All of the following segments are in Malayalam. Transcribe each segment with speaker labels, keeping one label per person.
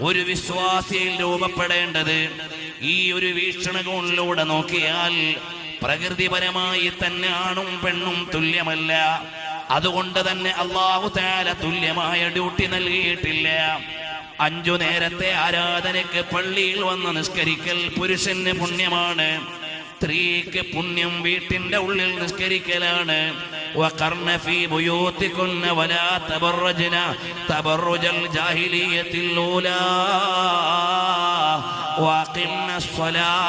Speaker 1: ഒരു വിശ്വാസിയിൽ രൂപപ്പെടേണ്ടത്. ഈ ഒരു വീക്ഷണകോണിലൂടെ നോക്കിയാൽ പ്രകൃതിപരമായി തന്നെ ആണും പെണ്ണും തുല്യമല്ല. അതുകൊണ്ട് തന്നെ അല്ലാഹു തആല തുല്യമായ ഡ്യൂട്ടി നൽകിയിട്ടില്ല. 5 നേരത്തെ ആരാധനയ്ക്ക് പള്ളിയിൽ വന്ന് നിസ്കരിക്കൽ പുരുഷന് പുണ്യമാണ്. സ്ത്രീക്ക് പുണ്യം വീട്ടിന്റെ ഉള്ളിൽ നിസ്കരിക്കലാണ്. വഖർന ഫീ ബുയൂതികുന്ന വലാ തബറജ്ന തബറുജൽ ജാഹിലിയ്യത്തിൽ ഊലാ വഖിംനസ് സ്വലാത്ത്.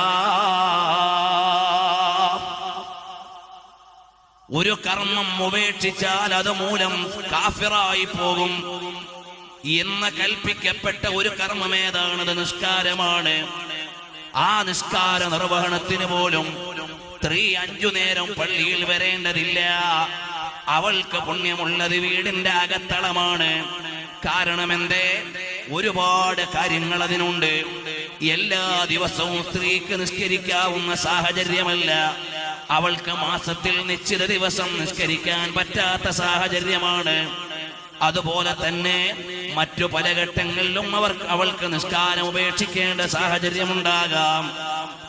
Speaker 1: ഒരു കർമ്മം ഉപേക്ഷിച്ചാൽ അത് മൂലം കാഫിറായി പോകും എന്ന് കൽപ്പിക്കപ്പെട്ട ഒരു കർമ്മം ഏതാണത്? നിസ്കാരമാണ്. ആ നിസ്കാര നിർവഹണത്തിന് പോലും സ്ത്രീ 5 നേരം പള്ളിയിൽ വരേണ്ടതില്ല. അവൾക്ക് പുണ്യമുള്ളത് വീടിന്റെ അകത്തളമാണ്. കാരണം എന്തേ? ഒരുപാട് കാര്യങ്ങൾ അതിനുണ്ട്. എല്ലാ ദിവസവും സ്ത്രീക്ക് നിസ്കരിക്കാവുന്ന സാഹചര്യമല്ല. അവൾക്ക് മാസത്തിൽ നിശ്ചിത ദിവസം നിസ്കരിക്കാൻ പറ്റാത്ത സാഹചര്യമാണ്. അതുപോലെ തന്നെ മറ്റു പല ഘട്ടങ്ങളിലും അവൾക്ക് നിസ്കാരം ഉപേക്ഷിക്കേണ്ട സാഹചര്യമുണ്ടാകാം.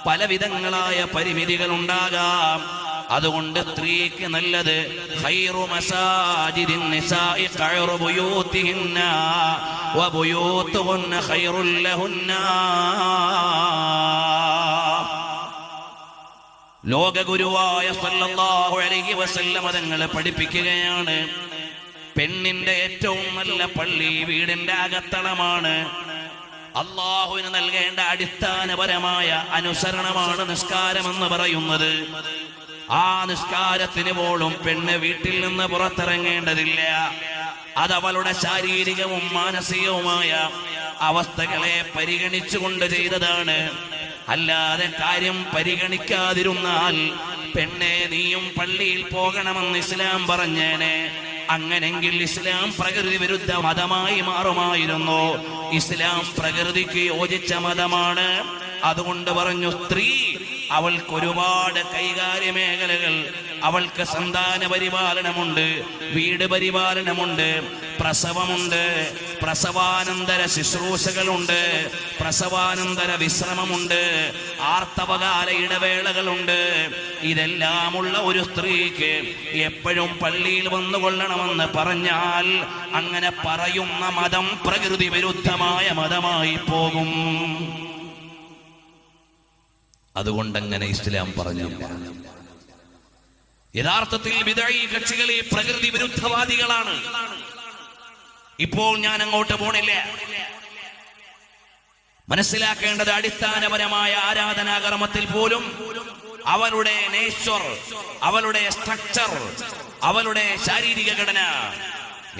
Speaker 1: പലവിധങ്ങളായ പരിമിതികൾ ഉണ്ടാകാം. അതുകൊണ്ട് സ്ത്രീക്ക് നല്ലത് ഖൈറു മസാജിദിൻ നിസാഇ ഖൈറു ബുയൂതിഹിന്ന വബുയൂതുഹുന്ന ഖൈറുൽ ലഹുന്ന. ലോകഗുരുവായ സല്ലല്ലാഹു അലൈഹി വസല്ലം തങ്ങൾ പഠിപ്പിക്കുകയാണ്, പെണ്ണിന്റെ ഏറ്റവും നല്ല പള്ളി വീടിന്റെ അകത്തളമാണ്. അള്ളാഹുവിന് നൽകേണ്ട അടിസ്ഥാനപരമായ അനുസരണമാണ് നിസ്കാരമെന്ന് പറയുന്നത്. ആ നിസ്കാരത്തിന് പോലും പെണ്ണ് വീട്ടിൽ നിന്ന് പുറത്തിറങ്ങേണ്ടതില്ല. അതവളുടെ ശാരീരികവും മാനസികവുമായ അവസ്ഥകളെ പരിഗണിച്ചുകൊണ്ട് ചെയ്തതാണ്. അല്ലാതെ കാര്യം പരിഗണിക്കാതിരുന്നാൽ പെണ്ണെ നീയും പള്ളിയിൽ പോകണമെന്ന് ഇസ്ലാം പറഞ്ഞേനെ. അങ്ങനെങ്കിൽ ഇസ്ലാം പ്രകൃതി വിരുദ്ധ മതമായി മാറുമായിരുന്നു. ഇസ്ലാം പ്രകൃതിക്ക് യോജിച്ച മതമാണ്. അതുകൊണ്ട് പറഞ്ഞു, സ്ത്രീ അവൾക്ക് ഒരുപാട് കൈകാര്യ മേഖലകൾ, അവൾക്ക് സന്താന പരിപാലനമുണ്ട്, വീട് പരിപാലനമുണ്ട്, പ്രസവമുണ്ട്, പ്രസവാനന്തര ശുശ്രൂഷകളുണ്ട്, പ്രസവാനന്തര വിശ്രമമുണ്ട്, ആർത്തവകാല ഇടവേളകളുണ്ട്. ഇതെല്ലാമുള്ള ഒരു സ്ത്രീക്ക് എപ്പോഴും പള്ളിയിൽ വന്നുകൊള്ളണമെന്ന് പറഞ്ഞാൽ അങ്ങനെ പറയുന്ന മതം പ്രകൃതി വിരുദ്ധമായ മതമായി പോകും. അതുകൊണ്ടങ്ങനെ ഇസ്ലാം പറഞ്ഞില്ല. യഥാർത്ഥത്തിൽ ബിദ്അഈ കക്ഷികൾ ഈ പ്രകൃതി വിരുദ്ധവാദികളാണ്. ഇപ്പോൾ ഞാൻ അങ്ങോട്ട് പോണില്ല. മനസ്സിലാക്കേണ്ടത്, അടിസ്ഥാനപരമായ ആരാധനാകർമ്മത്തിൽ പോലും അവളുടെ നേച്ചർ, അവളുടെ സ്ട്രക്ചർ, അവളുടെ ശാരീരിക ഘടന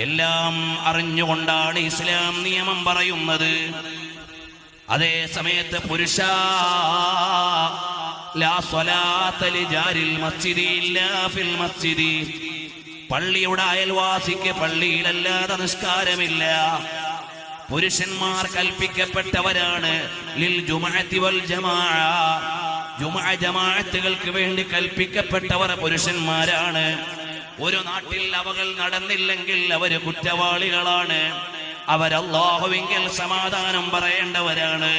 Speaker 1: എല്ലാം അറിഞ്ഞുകൊണ്ടാണ് ഇസ്ലാം നിയമം പറയുന്നത്. അതേ സമയത്ത് പുരുഷ ലാ സ്വലാത്ത ലിജാരിൽ മസ്ജിദി ഇല്ലാ ഫിൽ മസ്ജിദി, പള്ളിയുടെ അയൽവാസിക്ക് പള്ളിയിലല്ലാതെ നിസ്കാരമില്ല. പുരുഷന്മാർ കൽപ്പിക്കപ്പെട്ടവരാണ് ലിൽ ജുമുഅത്തി വൽ ജമാഅ, ജുമുഅ ജമാഅത്തുകൾക്ക് വേണ്ടി കൽപ്പിക്കപ്പെട്ടവർ പുരുഷന്മാരാണ്. ഒരു നാട്ടിൽ അവകൾ നടന്നില്ലെങ്കിൽ അവര് കുറ്റവാളികളാണ്. അവരല്ലാഹുവിങ്കിൽ സമാധാനം പറയേണ്ടവരാണ്.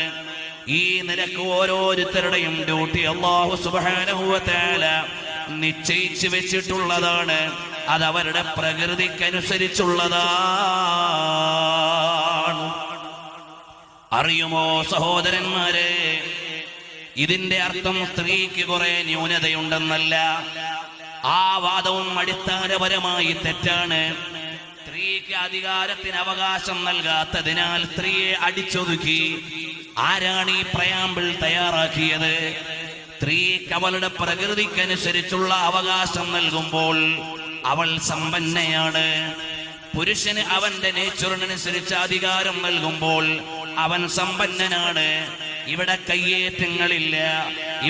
Speaker 1: ഈ നിരക്ക് ഓരോരുത്തരുടെയും ഡ്യൂട്ടി അല്ലാഹു സുബ്ഹാനഹു വ തആല നിശ്ചയിച്ചു വെച്ചിട്ടുള്ളതാണ്. അതവരുടെ പ്രകൃതിക്കനുസരിച്ചുള്ളതാണ്. അറിയുമോ സഹോദരന്മാരെ, ഇതിന്റെ അർത്ഥം സ്ത്രീക്ക് കുറെ ന്യൂനതയുണ്ടെന്നല്ല. ആ വാദവും അടിസ്ഥാനപരമായി തെറ്റാണ്. സ്ത്രീക്ക് അധികാരത്തിന് അവകാശം നൽകാത്തതിനാൽ സ്ത്രീയെ അടിച്ചൊതുക്കി. ആരാണ് ഈ പ്രയാമ്പിൾ തയ്യാറാക്കിയത്? സ്ത്രീക്ക് അവളുടെ പ്രകൃതിക്കനുസരിച്ചുള്ള അവകാശം നൽകുമ്പോൾ അവൾ സമ്പന്നയാണ്. പുരുഷന് അവന്റെ നേച്ചറിനനുസരിച്ച് അധികാരം നൽകുമ്പോൾ അവൻ സമ്പന്നനാണ്. ഇവിടെ കയ്യേറ്റങ്ങളില്ല,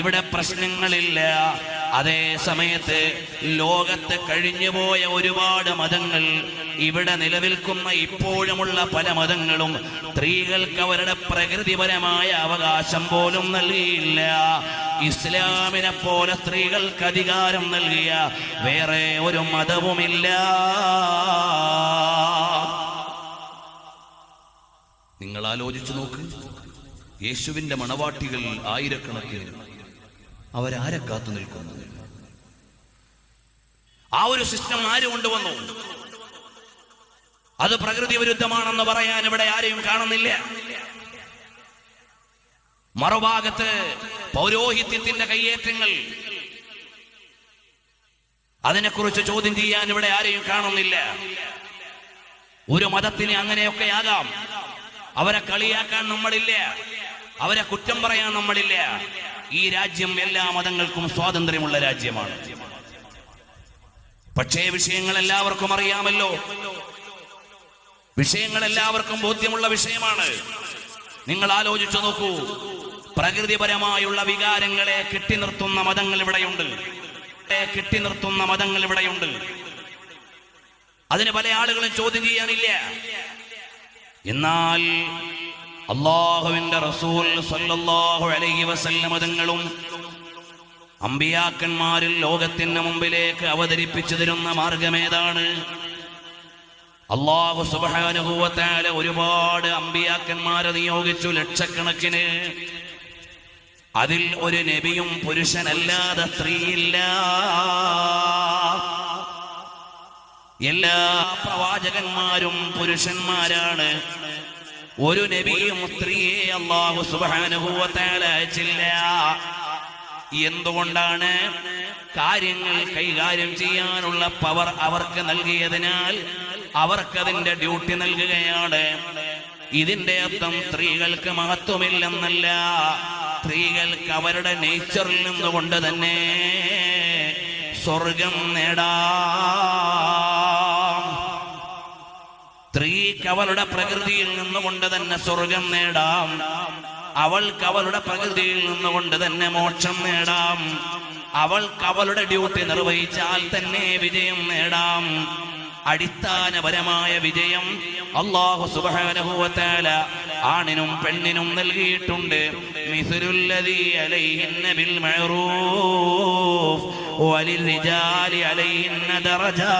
Speaker 1: ഇവിടെ പ്രശ്നങ്ങളില്ല. അതേ സമയത്ത് ലോകത്ത് കഴിഞ്ഞുപോയ ഒരുപാട് മതങ്ങൾ, ഇവിടെ നിലനിൽക്കുന്ന ഇപ്പോഴുമുള്ള പല മതങ്ങളും സ്ത്രീകൾക്ക് അവരുടെ പ്രകൃതിപരമായ അവകാശം പോലും നൽകിയില്ല. ഇസ്ലാമിനെ പോലെ സ്ത്രീകൾക്ക് അധികാരം നൽകിയ വേറെ ഒരു മതവുമില്ല. നിങ്ങൾ ആലോചിച്ചു നോക്ക്, യേശുവിന്റെ മണവാട്ടികൾ ആയിരക്കണക്കിന്, അവരാരെ കാത്തു നിൽക്കുന്നു? ആ ഒരു സിസ്റ്റം ആര് കൊണ്ടുവന്നു? അത് പ്രകൃതി വിരുദ്ധമാണെന്ന് പറയാൻ ഇവിടെ ആരെയും കാണുന്നില്ല. മറുഭാഗത്ത് പൗരോഹിത്യത്തിന്റെ കയ്യേറ്റങ്ങൾ, അതിനെക്കുറിച്ച് ചോദ്യം ചെയ്യാൻ ഇവിടെ ആരെയും കാണുന്നില്ല. ഒരു മതത്തിന് അങ്ങനെയൊക്കെ ആകാം. അവരെ കളിയാക്കാൻ നമ്മളില്ല, അവരെ കുറ്റം പറയാൻ നമ്മളില്ല. ഈ രാജ്യം എല്ലാ മതങ്ങൾക്കും സ്വാതന്ത്ര്യമുള്ള രാജ്യമാണ്. പക്ഷേ വിഷയങ്ങൾ എല്ലാവർക്കും അറിയാമല്ലോ, വിഷയങ്ങൾ എല്ലാവർക്കും ബോധ്യമുള്ള വിഷയമാണ്. നിങ്ങൾ ആലോചിച്ചു നോക്കൂ, പ്രകൃതിപരമായുള്ള വികാരങ്ങളെ കെട്ടിനിർത്തുന്ന മതങ്ങൾ ഇവിടെയുണ്ട്, കെട്ടിനിർത്തുന്ന മതങ്ങൾ ഇവിടെയുണ്ട്. അതിന് പല ആളുകളും ചോദ്യം ചെയ്യാനില്ല. എന്നാൽ അല്ലാഹുവിന്റെ റസൂൽ സ്വല്ലല്ലാഹു അലൈഹി വസല്ലം തങ്ങളും അമ്പിയാക്കന്മാരിൽ ലോകത്തിന് മുമ്പിലേക്ക് അവതരിപ്പിച്ചു തരുന്ന മാർഗമേതാണ്? അല്ലാഹു സുബ്ഹാനഹു വ തആല ഒരുപാട് അമ്പിയാക്കന്മാരെ നിയോഗിച്ചു, ലക്ഷക്കണക്കിന്. അതിൽ ഒരു നബിയും പുരുഷനല്ലാതെ സ്ത്രീയില്ല. എല്ലാ പ്രവാചകന്മാരും പുരുഷന്മാരാണ്. ഒരു നബിയും സ്ത്രീയെ അല്ലാഹു സുബ്ഹാനഹു വ തആല അയച്ചില്ല. എന്തുകൊണ്ടാണ്? കാര്യങ്ങൾ കൈകാര്യം ചെയ്യാനുള്ള പവർ അവർക്ക് നൽകിയതിനാൽ അവർക്കതിന്റെ ഡ്യൂട്ടി നൽകുകയാണ്. ഇതിന്റെ അർത്ഥം സ്ത്രീകൾക്ക് മഹത്വമില്ലെന്നല്ല. സ്ത്രീകൾക്ക് അവരുടെ നേച്ചറിൽ നിന്നുകൊണ്ട് തന്നെ സ്വർഗം നേടാം. സ്ത്രീക്ക് അവളുടെ പ്രകൃതിയിൽ നിന്നുകൊണ്ട് തന്നെ സ്വർഗം നേടാം. അവൾക്ക് അവളുടെ പ്രകൃതിയിൽ നിന്നുകൊണ്ട് തന്നെ മോക്ഷം നേടാം. അവൾക്ക് അവളുടെ ഡ്യൂട്ടി നിർവഹിച്ചാൽ തന്നെ വിജയം നേടാം. അടിസ്ഥാനപരമായ വിജയം അല്ലാഹു സുബ്ഹാനഹു വ തആല ആണിനും പെണ്ണിനും നൽകിയിട്ടുണ്ട്. മിസ്ലുല്ലദീ അലൈഹിന്ന ബിൽ മഅറൂഫ് വലിർരിജാലി അലൈഹിന്ന ദറജാ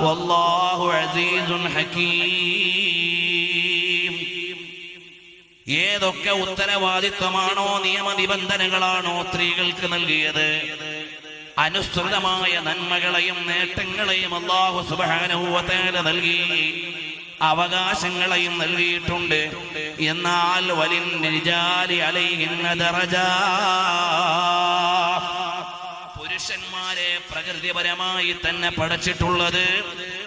Speaker 1: വല്ലാഹു അസീസുൻ ഹകീം. ഏതൊക്കെ ഉത്തരവാദിത്വമാണോ നിയമനിബന്ധനകളാണോ സ്ത്രീകൾക്ക് നൽകിയത്, അനുസൃതമായ നന്മകളെയും നേട്ടങ്ങളെയും അല്ലാഹു സുബ്ഹാനഹു വ തആല നൽകി, അവകാശങ്ങളെയും നൽകിയിട്ടുണ്ട്. എന്നാൽ വലിർരിജാലി അലൈഹിന്ന ദറജാ, പുരുഷന്മാരെ പ്രകൃതിപരമായി തന്നെ പടച്ചിട്ടുള്ളത്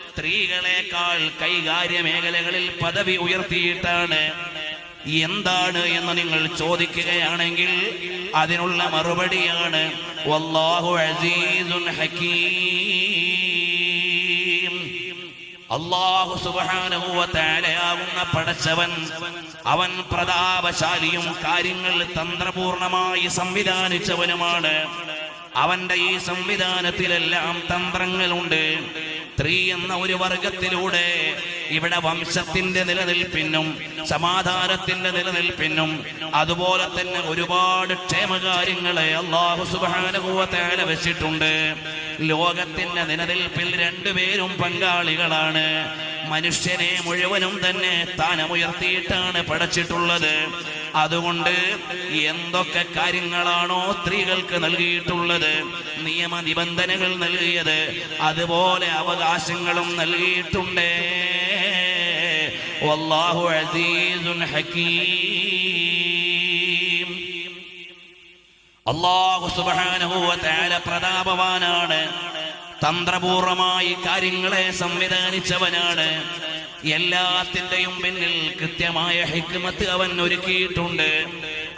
Speaker 1: സ്ത്രീകളെക്കാൾ കൈകാര്യ മേഖലകളിൽ പദവി ഉയർത്തിയിട്ടാണ്. എന്താണ് എന്ന് നിങ്ങൾ ചോദിക്കുകയാണെങ്കിൽ അതിനുള്ള മറുപടിയാണ് വല്ലാഹു അസീസുൻ ഹകീം. അല്ലാഹു സുബ്ഹാനഹു വ തആലയാകുന്ന പടച്ചവൻ, അവൻ പ്രതാപശാലിയും കാര്യങ്ങൾ തന്ത്രപൂർണമായി സംവിധാനിച്ചവനുമാണ്. അവന്റെ ഈ സംവിധാനത്തിലെല്ലാം തന്ത്രങ്ങളുണ്ട്. സ്ത്രീ എന്ന ഒരു വർഗത്തിലൂടെ ഇവിടെ വംശത്തിന്റെ നിലനിൽപ്പിനും സമാധാനത്തിന്റെ നിലനിൽപ്പിനും അതുപോലെ തന്നെ ഒരുപാട് ക്ഷേമകാര്യങ്ങളെ അല്ലാഹു സുബ്ഹാനഹു വ തആല വെച്ചിട്ടുണ്ട്. ലോകത്തിന്റെ നിലനിൽപ്പിൽ രണ്ടുപേരും പങ്കാളികളാണ്. മനുഷ്യനെ മുഴുവനും തന്നെ സ്ഥാനമുയർത്തിയിട്ടാണ് പടച്ചിട്ടുള്ളത്. അതുകൊണ്ട് എന്തൊക്കെ കാര്യങ്ങളാണോ സ്ത്രീകൾക്ക് നൽകിയിട്ടുള്ളത്, നിയമനിബന്ധനകൾ നൽകിയത്, അതുപോലെ അവകാശങ്ങളും നൽകിയിട്ടുണ്ട്. വല്ലാഹു അസീസുൻ ഹകീം. അല്ലാഹു സുബ്ഹാനഹു വ തആല പ്രതാപവാനാണ്. തന്ത്രപൂർവമായി കാര്യങ്ങളെ സംവിധാനിച്ചവനാണ്. എല്ലാത്തിന്റെയും പിന്നിൽ കൃത്യമായ ഹിക്മത്ത് അവൻ ഒരുക്കിയിട്ടുണ്ട്.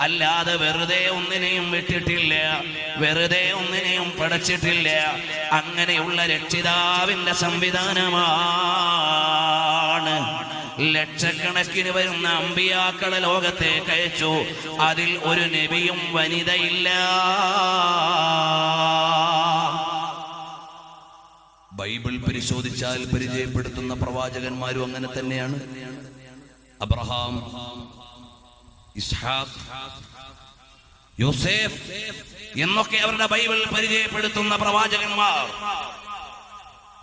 Speaker 1: അല്ലാതെ വെറുതെ ഒന്നിനെയും വിട്ടിട്ടില്ല, വെറുതെ ഒന്നിനെയും പടച്ചിട്ടില്ല. അങ്ങനെയുള്ള രക്ഷിതാവിന്റെ സംവിധാനമാണ്. ലക്ഷക്കണക്കിന് വരുന്ന അമ്പിയാക്കളെ ലോകത്തേക്ക് അയച്ചു. അതിൽ ഒരു നബിയും വനിതയില്ല. ബൈബിൾ പരിശോധിച്ചാൽ പരിചയപ്പെടുത്തുന്ന പ്രവാചകന്മാരും അങ്ങനെ തന്നെയാണ്. അബ്രഹാം, ഇസ്ഹാഖ്, യോസേഫ് എന്നൊക്കെ അവരുടെ ബൈബിൾ പരിചയപ്പെടുത്തുന്ന പ്രവാചകന്മാർ.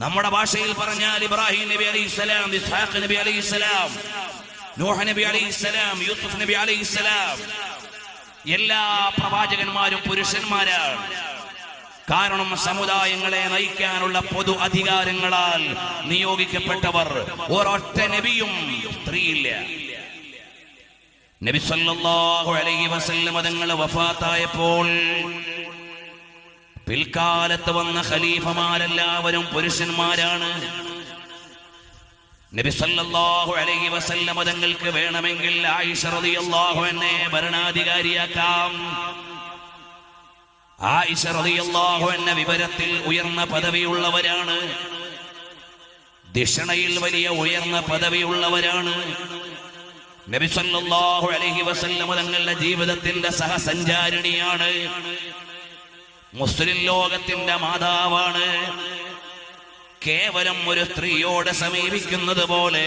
Speaker 1: നമ്മുടെ ഭാഷയിൽ പറഞ്ഞാൽ ഇബ്രാഹിം നബി അലൈഹിസ്സലാം, ഇസ്ഹാഖ് നബി അലൈഹിസ്സലാം, നൂഹ് നബി അലൈഹിസ്സലാം, യൂസുഫ് നബി അലൈഹിസ്സലാം, എല്ലാ പ്രവാചകന്മാരും പുരുഷന്മാരാണ്. കാരണം സമുദായങ്ങളെ നയിക്കാനുള്ള പൊതു അധികാരങ്ങളാൽ നിയോഗിക്കപ്പെട്ടവർ. ഒരൊറ്റ നബിയും സ്ത്രീയില്ല. നബി സല്ലല്ലാഹു അലൈഹി വസല്ലം തങ്ങൾ വഫാത്തായപ്പോൾ പിൽക്കാലത്ത് വന്ന ഖലീഫമാരെല്ലാവരും പുരുഷന്മാരാണ്. നബി സല്ലല്ലാഹു അലൈഹി വസല്ലം തങ്ങൾക്ക് വേണമെങ്കിൽ ആയിഷ റളിയല്ലാഹു അൻഹയെ ഭരണാധികാരിയാക്കാം. ആയിഷ റളിയല്ലാഹു അൻഹ വിവരത്തിൽ ഉയർന്ന പദവിയുള്ളവരാണ്, ദിഷണയിൽ വലിയ ഉയർന്ന പദവിയുള്ളവരാണ്. നബി സല്ലല്ലാഹു അലൈഹി വസല്ലം തങ്ങളുടെ ജീവിതത്തിന്റെ സഹസഞ്ചാരിണിയാണ്. മുസ്ലിം ലോകത്തിന്റെ മാതാവാണ്. കേവലം ഒരു സ്ത്രീയോട് സമീപിക്കുന്നത് പോലെ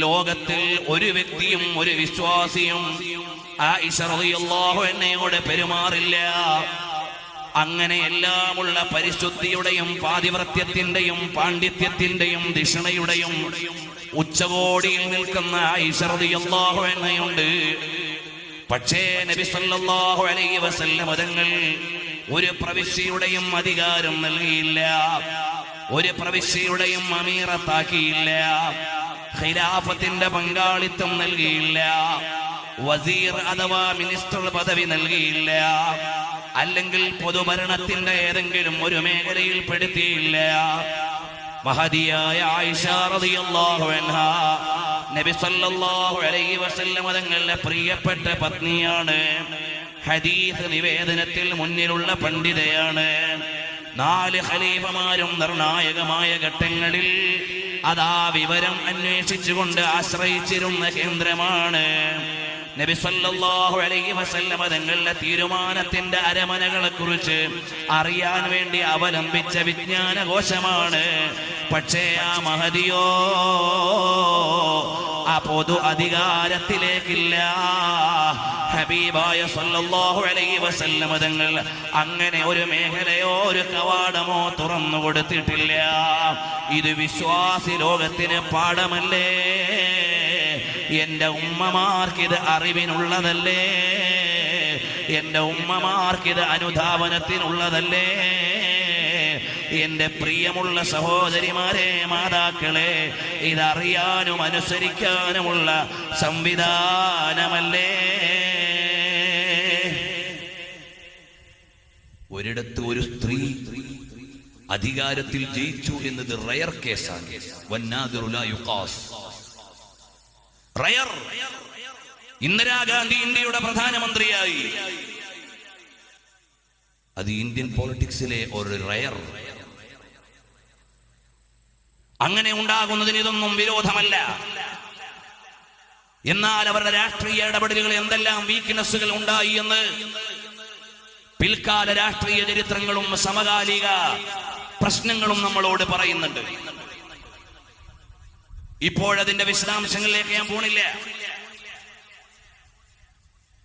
Speaker 1: ലോകത്തിൽ ഒരു വ്യക്തിയും ഒരു വിശ്വാസിയും ആയിഷ റളിയല്ലാഹു അൻഹയോട് പെരുമാറില്ല. അങ്ങനെയെല്ലാമുള്ള പരിശുദ്ധിയുടെയും പാതിവ്രത്യത്തിന്റെയും പാണ്ഡിത്യത്തിന്റെയും ദിഷണയുടെയും ഉച്ചകോടിയിൽ നിൽക്കുന്ന ആയിഷ റളിയല്ലാഹു അൻഹയുണ്ട്. പക്ഷേ നബി സല്ലല്ലാഹു അലൈഹി വസല്ലം തങ്ങൾ ഒരു പ്രവിശ്യയുടെയും അധികാരം നൽകിയില്ല, ഒരു പ്രവിശ്യയുടെയും അമീറത്താക്കിയില്ല, ഖിലാഫത്തിന്റെ പങ്കാളിത്തം നൽകിയില്ല, വസീർ അഥവാ മിനിസ്റ്റർ പദവി നൽകിയില്ല, അല്ലെങ്കിൽ പൊതുഭരണത്തിന്റെ ഏതെങ്കിലും ഒരു മേഖലയിൽ പെടുത്തിയില്ല. മഹദിയായ ആയിഷ റളിയല്ലാഹു അൻഹാ നബി സല്ലല്ലാഹു അലൈഹി വസല്ലം തങ്ങളുടെ പ്രിയപ്പെട്ട പത്നിയാണ്. ഹദീസ് നിവേദനത്തിൽ മുന്നിലുള്ള പണ്ഡിതയാണ്. 4 ഖലീഫമാരും നിർണായകമായ ഘട്ടങ്ങളിൽ അതാ വിവരം അന്വേഷിച്ചുകൊണ്ട് ആശ്രയിച്ചിരുന്ന കേന്ദ്രമാണ്. നബി സല്ലല്ലാഹു അലൈഹി വസല്ലം തങ്ങളുടെ തീരുമാനത്തിന്റെ അരമനകളെ കുറിച്ച് അറിയാൻ വേണ്ടി അവലംബിച്ച വിജ്ഞാനകോശമാണ്. പക്ഷേ ആ മഹദിയോ ആ പൊതു അധികാരത്തിലേക്കില്ല. ഹബീബായ സല്ലല്ലാഹു അലൈഹി വസല്ലം തങ്ങൾ അങ്ങനെ ഒരു മേഖലയോ ഒരു കവാടമോ തുറന്നു കൊടുത്തിട്ടില്ല. ഇത് വിശ്വാസി ലോകത്തിന് പാഠമല്ലേ? എന്റെ ഉമ്മമാർക്കിത് അറിവിനുള്ളതല്ലേ? എന്റെ ഉമ്മമാർക്കിത് അനുധാവനത്തിനുള്ളതല്ലേ? എന്റെ പ്രിയമുള്ള സഹോദരിമാരെ, മാതാക്കളെ, ഇതറിയാനും അനുസരിക്കാനുമുള്ള സംവിധാനമല്ലേ? ഒരിടത്ത് ഒരു സ്ത്രീ അധികാരത്തിൽ ജയിച്ചു എന്നത് റയർ കേസാണ്. വന്നാദിറു ലാ യുഖാസ്. റയർ. ഇന്ദിരാഗാന്ധി ഇന്ത്യയുടെ പ്രധാനമന്ത്രിയായി. അത് ഇന്ത്യൻ പൊളിറ്റിക്സിലെ ഒരു റയർ. അങ്ങനെ ഉണ്ടാകുന്നതിന് ഇതൊന്നും വിരോധമല്ല. എന്നാൽ അവരുടെ രാഷ്ട്രീയ ഇടപെടലുകൾ എന്തെല്ലാം വീക്ക്നെസ്സുകൾ ഉണ്ടായി എന്ന് പിൽക്കാല രാഷ്ട്രീയ ചരിത്രങ്ങളും സമകാലിക പ്രശ്നങ്ങളും നമ്മളോട് പറയുന്നുണ്ട്. ഇപ്പോഴതിന്റെ വിശദാംശങ്ങളിലേക്ക് ഞാൻ പോണില്ല.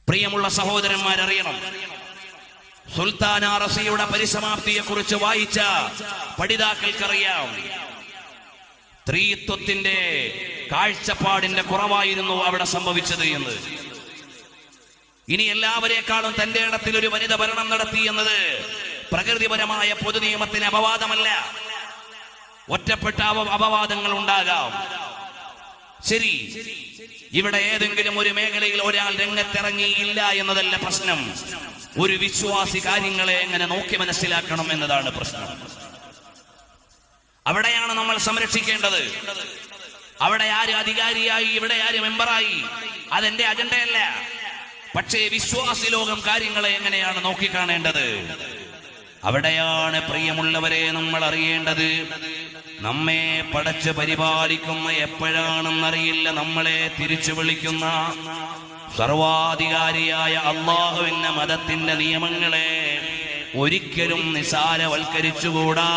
Speaker 1: പ്രിയമുള്ള സഹോദരന്മാരറിയണം, സുൽത്താന റസിയുടെ പരിസമാപ്തിയെ കുറിച്ച് വായിച്ച പഠിതാക്കൾക്കറിയാം, സ്ത്രീത്വത്തിന്റെ കാഴ്ചപ്പാടിന്റെ കുറവായിരുന്നു അവിടെ സംഭവിച്ചത് എന്ന്. ഇനി എല്ലാവരെക്കാളും തന്റെ ഇടത്തിൽ ഒരു വനിത ഭരണം നടത്തി എന്നത് പ്രകൃതിപരമായ പൊതു നിയമത്തിന് അപവാദമല്ല. ഒറ്റപ്പെട്ട അപവാദങ്ങൾ ഉണ്ടാകാം. ശരി, ഇവിടെ ഏതെങ്കിലും ഒരു മേഖലയിൽ ഒരാൾ രംഗത്തിറങ്ങിയില്ല എന്നതല്ല പ്രശ്നം. ഒരു വിശ്വാസി കാര്യങ്ങളെ എങ്ങനെ നോക്കി മനസ്സിലാക്കണം എന്നതാണ് പ്രശ്നം. അവിടെയാണ് നമ്മൾ സംരക്ഷിക്കേണ്ടത്. അവിടെ ആര് അധികാരിയായി, ഇവിടെ ആര് മെമ്പറായി, അതെന്റെ അജണ്ടയല്ല. പക്ഷേ വിശ്വാസി ലോകം കാര്യങ്ങളെ എങ്ങനെയാണ് നോക്കിക്കാണേണ്ടത്? അവിടെയാണ് പ്രിയമുള്ളവരെ നമ്മൾ അറിയേണ്ടത്. നമ്മെ പടച്ച് പരിപാലിക്കുന്ന, എപ്പോഴാണെന്നറിയില്ല നമ്മളെ തിരിച്ചു വിളിക്കുന്ന സർവാധികാരിയായ അല്ലാഹുവിന്റെ മതത്തിന്റെ നിയമങ്ങളെ ഒരിക്കലും നിസാരവൽക്കരിച്ചുകൂടാ.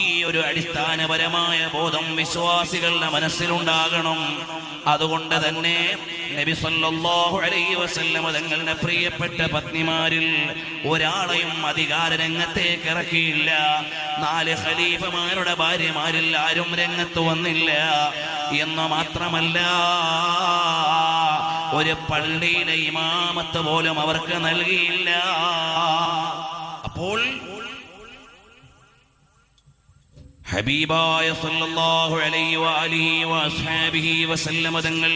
Speaker 1: ഈ ഒരു അടിസ്ഥാനപരമായ ബോധം വിശ്വാസികളുടെ മനസ്സിലുണ്ടാകണം. അതുകൊണ്ട് തന്നെ നബി സല്ലല്ലാഹു അലൈഹി വസല്ലം തങ്ങളുടെ പ്രിയപ്പെട്ട പത്നിമാരിൽ ഒരാളെയും അധികാര രംഗത്തേക്ക് ഇറക്കിയില്ല. 4 ഖലീഫമാരുടെ ഭാര്യമാരിൽ ആരും രംഗത്ത് വന്നില്ല എന്ന് മാത്രമല്ല, ഒരു പള്ളിയിലെ ഇമാമത്ത് പോലും അവർക്ക് നൽകിയില്ല. അപ്പോൾ ഹബീബായ സല്ലല്ലാഹു അലൈഹി വഅലിഹി വഅസ്ഹാബിഹി വസല്ലം തങ്ങൾ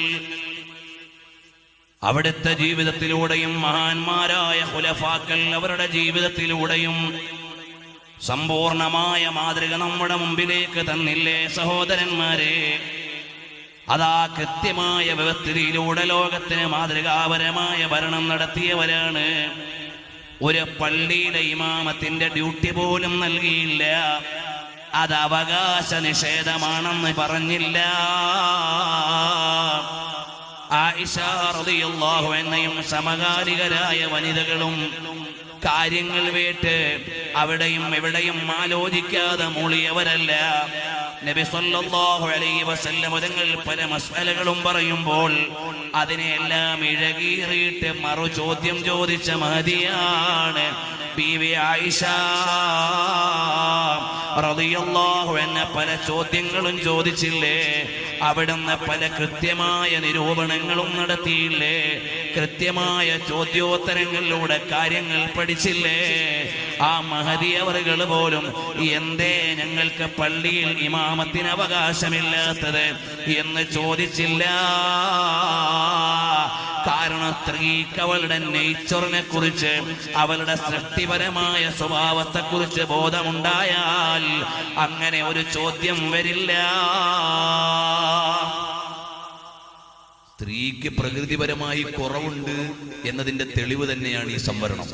Speaker 1: അവിടുത്തെ ജീവിതത്തിലൂടെയും മഹാന്മാരായ ഖുലഫാക്കൾ അവരുടെ ജീവിതത്തിലൂടെയും സമ്പൂർണമായ മാതൃക നമ്മുടെ മുമ്പിലേക്ക് തന്നില്ലേ സഹോദരന്മാരെ? അതാ കൃത്യമായ വ്യവസ്ഥയിലൂടെ ലോകത്തിന് മാതൃകാപരമായ ഭരണം നടത്തിയവരാണ്. ഒരു പള്ളിയിലെ ഇമാമത്തിന്റെ ഡ്യൂട്ടി പോലും നൽകിയില്ല. അത് അവകാശ നിഷേധമാണെന്ന് പറഞ്ഞില്ല. ആയിഷ റളിയല്ലാഹു അൻഹയും സമകാലികരായ വനിതകളും കാര്യങ്ങൾ വേട്ട് അവിടെയും എവിടെയും ആലോചിക്കാതെ മൂളിയവരല്ല. നബി സല്ലല്ലാഹു അലൈഹി വസല്ലം തങ്ങൾ പല മസ്അലകളും പറയുമ്പോൾ അതിനെല്ലാം ഇഴകീറിയിട്ട് മറു ചോദ്യം ചോദിച്ച മഹദിയാണ് ബീവി ആയിഷ റളിയല്ലാഹു അൻഹ. പല ചോദ്യങ്ങളും ചോദിച്ചില്ലേ? അവിടുന്ന് പല കൃത്യമായ നിരൂപണങ്ങളും നടത്തിയില്ലേ? കൃത്യമായ ചോദ്യോത്തരങ്ങളിലൂടെ കാര്യങ്ങൾ പഠിച്ചില്ലേ? ആ മഹദി അവറുകൾ പോലും എന്തേ ഞങ്ങൾക്ക് പള്ളിയിൽ ഇമാമത്തിന് അവകാശമില്ലാത്തത് എന്ന് ചോദിച്ചില്ല. കാരണം സ്ത്രീക്ക് അവളുടെ നേച്ചറിനെ കുറിച്ച്, അവളുടെ സൃഷ്ടിപരമായ സ്വഭാവത്തെ കുറിച്ച് ബോധമുണ്ടായാൽ അങ്ങനെ ഒരു ചോദ്യം വരില്ല.
Speaker 2: സ്ത്രീക്ക് പ്രകൃതിപരമായി കുറവുണ്ട് എന്നതിന്റെ തെളിവ് തന്നെയാണ് ഈ സംവരണം.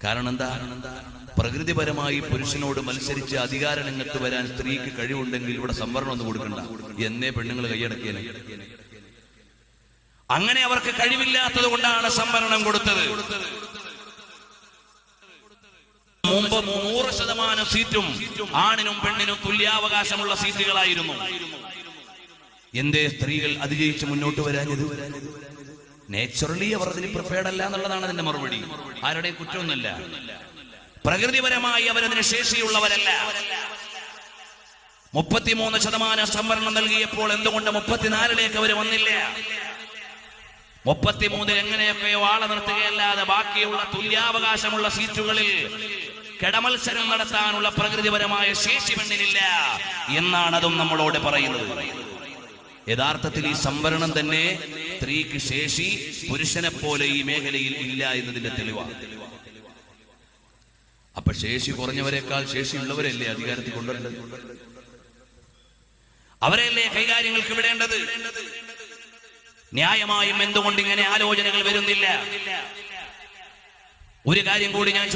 Speaker 2: കാരണം എന്താ? പ്രകൃതിപരമായി പുരുഷനോട് മത്സരിച്ച് അധികാര രംഗത്ത് വരാൻ സ്ത്രീക്ക് കഴിവുണ്ടെങ്കിൽ ഇവിടെ സംവരണം ഒന്നും കൊടുക്കണ്ട, എന്നേ പെണ്ണുങ്ങൾ കൈയടക്കിയേനെ.
Speaker 1: അങ്ങനെ അവർക്ക് കഴിവില്ലാത്തത് കൊണ്ടാണ് സംവരണം കൊടുത്തത്. മുമ്പ് 100% സീറ്റും ആണിനും പെണ്ണിനും തുല്യാവകാശമുള്ള സീറ്റുകളായിരുന്നു.
Speaker 2: എന്തേ സ്ത്രീകൾ അതിജയിച്ച് മുന്നോട്ട് വരാഞ്ഞത്? നേച്ചുറലി അവർ അതിന് പ്രിപ്പയർഡ് അല്ല എന്നുള്ളതാണ് അതിന്റെ മറുപടി. ആരുടെയും കുറ്റമൊന്നുമല്ല.
Speaker 1: പ്രകൃതിപരമായി അവരതിന് ശേഷിയുള്ളവരല്ല. 33% സംവരണം നൽകിയപ്പോൾ എന്തുകൊണ്ട് 34ലേക്ക് അവർ വന്നില്ല? 33 എങ്ങനെയൊക്കെയോ ആളെ നിർത്തുകയല്ലാതെ ബാക്കിയുള്ള തുല്യാവകാശമുള്ള സീറ്റുകളിൽ കിടമത്സരം നടത്താനുള്ള പ്രകൃതിപരമായ ശേഷി പെണ്ണിനില്ല എന്നാണ് അതും നമ്മളോട് പറയുന്നത്.
Speaker 2: യഥാർത്ഥത്തിൽ ഈ സംവരണം തന്നെ സ്ത്രീക്ക് ശേഷി പുരുഷനെ പോലെ ഈ മേഖലയിൽ ഇല്ല എന്നതിന്റെ തെളിവാണ്. അപ്പൊ ശേഷി കുറഞ്ഞവരെക്കാൾ ശേഷിയുള്ളവരല്ലേ അധികാരത്തിൽ കൊണ്ടുവരേണ്ടത്?
Speaker 1: അവരല്ലേ കൈകാര്യങ്ങൾക്ക് വിടേണ്ടത്? ന്യായമായും എന്തുകൊണ്ട് ഇങ്ങനെ ആലോചനകൾ വരുന്നില്ല? ഒരു കാര്യം കൂടി ഞാൻ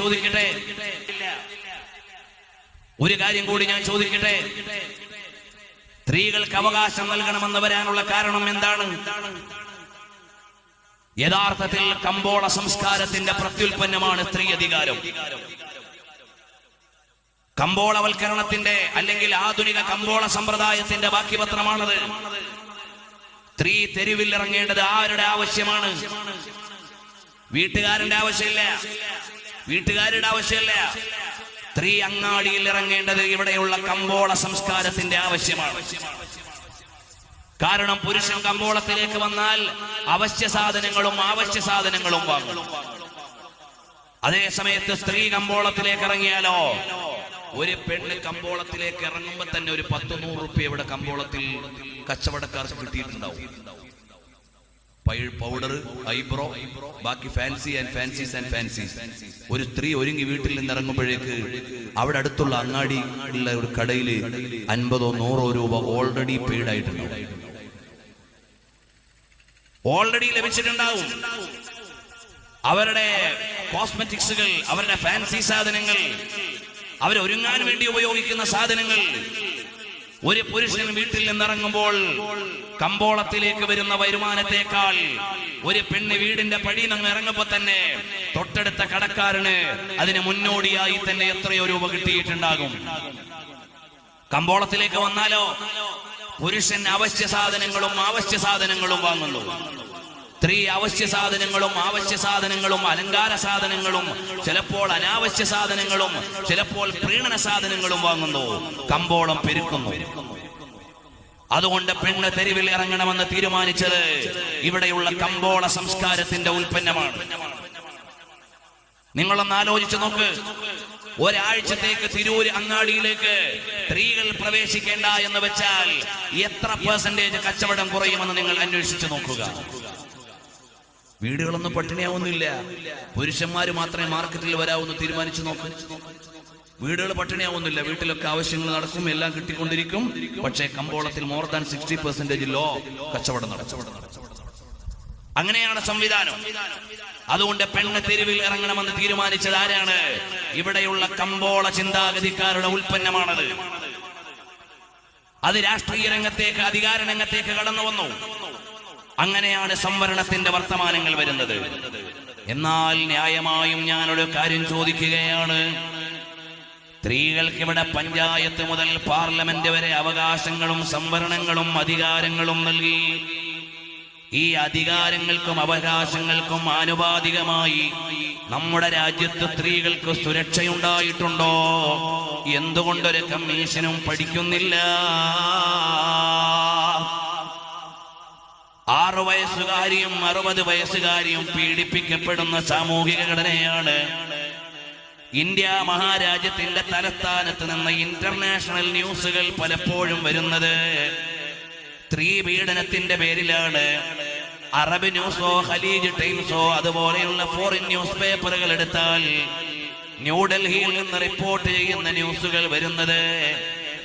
Speaker 1: ചോദിക്കട്ടെ, സ്ത്രീകൾക്ക് അവകാശം നൽകണമെന്ന് വരാനുള്ള കാരണം എന്താണ്? യഥാർത്ഥത്തിൽ കമ്പോള സംസ്കാരത്തിന്റെ പ്രത്യുൽപ്പന്നമാണ് സ്ത്രീ അധികാരം. കമ്പോളവൽക്കരണത്തിന്റെ അല്ലെങ്കിൽ ആധുനിക കമ്പോള സമ്പ്രദായത്തിന്റെ ബാക്കിപത്രമാണത്. സ്ത്രീ തെരുവിൽ ഇറങ്ങേണ്ടത് ആരുടെ ആവശ്യമാണ്? വീട്ടുകാരുടെ ആവശ്യമില്ല. സ്ത്രീ അങ്ങാടിയിൽ ഇറങ്ങേണ്ടത് ഇവിടെയുള്ള കമ്പോള സംസ്കാരത്തിന്റെ ആവശ്യമാണ്. കാരണം പുരുഷൻ കമ്പോളത്തിലേക്ക് വന്നാൽ അവശ്യ സാധനങ്ങളും വാങ്ങും. അതേ സമയത്ത് സ്ത്രീ കമ്പോളത്തിലേക്ക് ഇറങ്ങിയാലോ, ഒരു പെണ്ണ് കമ്പോളത്തിലേക്ക് ഇറങ്ങുമ്പോ തന്നെ ഒരു 10-100 റുപ്യ ഇവിടെ കമ്പോളത്തിൽ കച്ചവടക്കാർക്ക് കിട്ടിയിട്ടുണ്ടാവും. പൗഡർ, ഐബ്രോ, ബാക്കി ഫാൻസീസ്. ഒരു സ്ത്രീ ഒരുങ്ങി വീട്ടിൽ നിന്ന് ഇറങ്ങുമ്പോഴേക്ക് അവിടെ അടുത്തുള്ള അങ്ങാടി ഉള്ള ഒരു കടയിൽ 50-100 രൂപ ഓൾറെഡി പെയ്ഡ് ആയിട്ടുണ്ടാവും. ഓൾറെഡി ലഭിച്ചിട്ടുണ്ടാവും. അവരുടെ കോസ്മെറ്റിക്സുകൾ, അവരുടെ ഫാൻസി സാധനങ്ങൾ, അവരൊരുങ്ങാൻ വേണ്ടി ഉപയോഗിക്കുന്ന സാധനങ്ങൾ. ഒരു പുരുഷൻ വീട്ടിൽ നിന്നിറങ്ങുമ്പോൾ കമ്പോളത്തിലേക്ക് വരുന്ന വരുമാനത്തെക്കാൾ ഒരു പെണ്ണ് വീടിന്റെ പടി നിന്ന് ഇറങ്ങുമ്പോ തന്നെ തൊട്ടടുത്ത കടക്കാരന് അതിന് മുന്നോടിയായി തന്നെ എത്രയോ രൂപ കിട്ടിയിട്ടുണ്ടാകും. കമ്പോളത്തിലേക്ക് വന്നാലോ പുരുഷൻ അവശ്യ സാധനങ്ങളും വാങ്ങുന്നു. സ്ത്രീ അവശ്യ സാധനങ്ങളും അലങ്കാര സാധനങ്ങളും, ചിലപ്പോൾ അനാവശ്യ സാധനങ്ങളും, ചിലപ്പോൾ പ്രീണന സാധനങ്ങളും വാങ്ങുന്നു. കമ്പോളം പെരുക്കുന്നു. അതുകൊണ്ട് പെണ്ണ് തെരുവിൽ ഇറങ്ങണമെന്ന് തീരുമാനിച്ചത് ഇവിടെയുള്ള കമ്പോള സംസ്കാരത്തിന്റെ ഉൽപ്പന്നമാണ്. നിങ്ങളൊന്ന് ആലോചിച്ച് നോക്ക്. ഒരാഴ്ചത്തേക്ക് തിരൂര് അങ്ങാടിയിലേക്ക് സ്ത്രീകൾ പ്രവേശിക്കേണ്ട എന്ന് വെച്ചാൽ എത്ര % കച്ചവടം കുറയുമെന്ന് നിങ്ങൾ അന്വേഷിച്ചു നോക്കുക. വീടുകളൊന്നും പട്ടിണിയാവുന്നില്ല. പുരുഷന്മാര് മാത്രമേ മാർക്കറ്റിൽ വരാവൂന്ന് തീരുമാനിച്ചു നോക്ക്. വീടുകൾ പട്ടിണിയാവുന്നില്ല. വീട്ടിലൊക്കെ ആവശ്യങ്ങൾ നടക്കും, എല്ലാം കിട്ടിക്കൊണ്ടിരിക്കും. പക്ഷേ കമ്പോളത്തിൽ more than 60% ലോ കച്ചവടം നടക്കും. അങ്ങനെയാണ് സംവിധാനം. അതുകൊണ്ട് പെണ്ണ് തെരുവിൽ ഇറങ്ങണമെന്ന് തീരുമാനിച്ചത് ആരാണ്? ഇവിടെയുള്ള കമ്പോള ചിന്താഗതിക്കാരുടെ ഉൽപ്പന്നമാണത്. അത് രാഷ്ട്രീയ രംഗത്തേക്ക്, അധികാര രംഗത്തേക്ക് കടന്നു വന്നു. അങ്ങനെയാണ് സംവരണത്തിന്റെ വർത്തമാനങ്ങൾ വരുന്നത്. എന്നാൽ ന്യായമായും ഞാനൊരു കാര്യം ചോദിക്കുകയാണ്. സ്ത്രീകൾക്ക് ഇവിടെ പഞ്ചായത്ത് മുതൽ പാർലമെന്റ് വരെ അവകാശങ്ങളും സംവരണങ്ങളും അധികാരങ്ങളും നൽകി. ഈ അധികാരങ്ങൾക്കും അവകാശങ്ങൾക്കും ആനുപാതികമായി നമ്മുടെ രാജ്യത്ത് സ്ത്രീകൾക്ക് സുരക്ഷയുണ്ടായിട്ടുണ്ടോ? എന്തുകൊണ്ടൊരു കമ്മീഷനും പഠിക്കുന്നില്ല? 6 വയസ്സുകാരിയും 60 വയസ്സുകാരിയും പീഡിപ്പിക്കപ്പെടുന്ന സാമൂഹിക ഘടനയാണ് ഇന്ത്യ മഹാരാജ്യത്തിന്റെ തലസ്ഥാനത്ത് നിന്ന് ഇന്റർനാഷണൽ ന്യൂസുകൾ പലപ്പോഴും വരുന്നത്. സ്ത്രീ പീഡനത്തിന്റെ പേരിലാണ്. അറബ് ന്യൂസോ ഖലീജ് ടൈംസോ അതുപോലെയുള്ള ഫോറിൻ ന്യൂസ് പേപ്പറുകൾ എടുത്താൽ ന്യൂഡൽഹിയിൽ നിന്ന് റിപ്പോർട്ട് ചെയ്യുന്ന ന്യൂസുകൾ വരുന്നത്,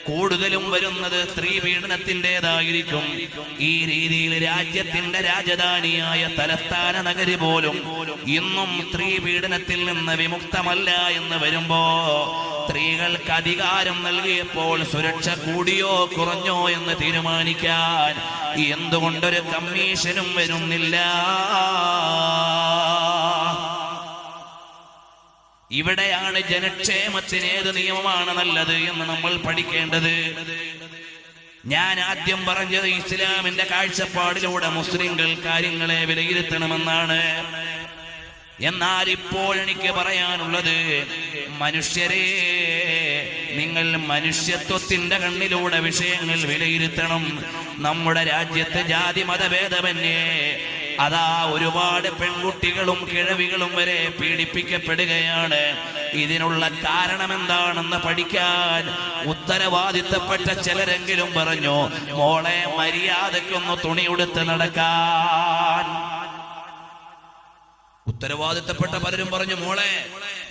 Speaker 1: കൂടുതലും വരുന്നത് സ്ത്രീ പീഡനത്തിൻ്റെതായിരിക്കും. ഈ രീതിയിൽ രാജ്യത്തിന്റെ രാജധാനിയായ തലസ്ഥാന നഗരി പോലും ഇന്നും സ്ത്രീ പീഡനത്തിൽ നിന്ന് വിമുക്തമല്ല എന്ന് വരുമ്പോ, സ്ത്രീകൾക്ക് അധികാരം നൽകിയപ്പോൾ സുരക്ഷ കൂടിയോ കുറഞ്ഞോ എന്ന് തീരുമാനിക്കാൻ എന്തുകൊണ്ടൊരു കമ്മീഷനും വരുന്നില്ല? ഇവിടെയാണ് ജനക്ഷേമത്തിന് ഏത് നിയമമാണ് നല്ലത് എന്ന് നമ്മൾ പഠിക്കേണ്ടത്. ഞാൻ ആദ്യം പറഞ്ഞത് ഇസ്ലാമിന്റെ കാഴ്ചപ്പാടിലൂടെ മുസ്ലിങ്ങൾ കാര്യങ്ങളെ വിലയിരുത്തണമെന്നാണ്. എന്നാൽ ഇപ്പോൾ എനിക്ക് പറയാനുള്ളത്, മനുഷ്യരെ, നിങ്ങൾ മനുഷ്യത്വത്തിന്റെ കണ്ണിലൂടെ വിഷയങ്ങൾ വിലയിരുത്തണം. നമ്മുടെ രാജ്യത്ത് ജാതി മതഭേദമന്യേ അതാ ഒരുപാട് പെൺകുട്ടികളും കിഴവികളും വരെ പീഡിപ്പിക്കപ്പെടുകയാണ്. ഇതിനുള്ള കാരണം എന്താണെന്ന് പഠിക്കാൻ ഉത്തരവാദിത്തപ്പെട്ട ചിലരെങ്കിലും പറഞ്ഞു, മോളെ മര്യാദക്കൊന്ന് തുണിയുടുത്ത് നടക്കാൻ. ഉത്തരവാദിത്തപ്പെട്ട പലരും പറഞ്ഞു, മോളെ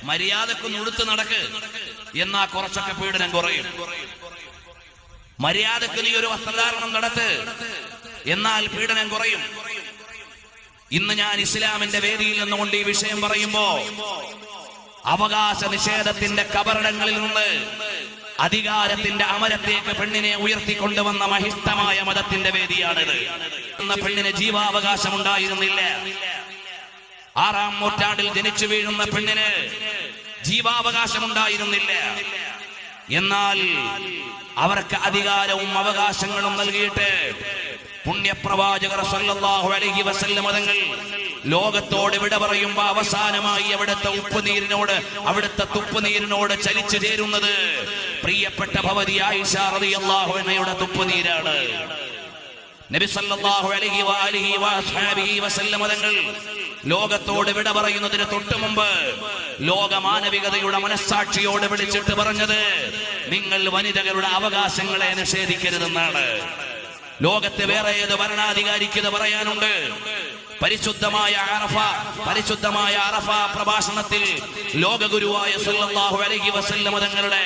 Speaker 1: മര്യാദക്കൊന്ന് ഉടുത്ത് നടക്ക്, എന്നാ കുറച്ചൊക്കെ പീഡനം കുറയും. മര്യാദക്ക് നീ ഒരു വസ്ത്രധാരണം നടത്ത്, എന്നാൽ പീഡനം കുറയും. ഇന്ന് ഞാൻ ഇസ്ലാമിന്റെ വേദിയിൽ നിന്നുകൊണ്ട് ഈ വിഷയം പറയുമ്പോ, അവകാശ നിഷേധത്തിന്റെ കബറിടങ്ങളിൽ നിന്ന് അധികാരത്തിന്റെ അമരത്തേക്ക് പെണ്ണിനെ ഉയർത്തിക്കൊണ്ടുവന്ന മഹിഷ്ടമായ മതത്തിന്റെ വേദിയാണിത്. എന്ന പെണ്ണിന് ജീവാവകാശം ഉണ്ടായിരുന്നില്ല. 6-ാം നൂറ്റാണ്ടിൽ ജനിച്ചു വീഴുന്ന പെണ്ണിന് ജീവാവകാശം ഉണ്ടായിരുന്നില്ല. എന്നാൽ അവർക്ക് അധികാരവും അവകാശങ്ങളും നൽകിയിട്ട് പുണ്യപ്രവാചകർ സല്ലല്ലാഹു അലൈഹി വസല്ലം തങ്ങൾ ലോകത്തോട് വിട പറയുമ്പോ അവസാനമായി അവിടുത്തെ തുപ്പുനീരിനോട് ചലിച്ചു ചേരുന്നത് പ്രിയപ്പെട്ട ഭവതി ആയിഷ റളിയല്ലാഹു അൻഹയുടെ തുപ്പുനീരാണ്. നബി സല്ലല്ലാഹു അലൈഹി വഅലിഹി വസല്ലം തങ്ങൾ ലോകത്തോട് വിട പറയുന്നതിന് തൊട്ടു മുമ്പ് ലോകമാനവികതയുടെ മനസ്സാക്ഷിയോട് വിളിച്ചിട്ട് പറഞ്ഞത്, നിങ്ങൾ വനിതകളുടെ അവകാശങ്ങളെ നിഷേധിക്കരുതെന്നാണ്. ലോകത്ത് വേറെ ഏത് ഭരണാധികാരിക്ക് ഇത് പറയാനുണ്ട്? പരിശുദ്ധമായ അറഫ പ്രഭാഷണത്തിൽ ലോകഗുരുവായ സല്ലല്ലാഹു അലൈഹി വസല്ലം തങ്ങളുടെ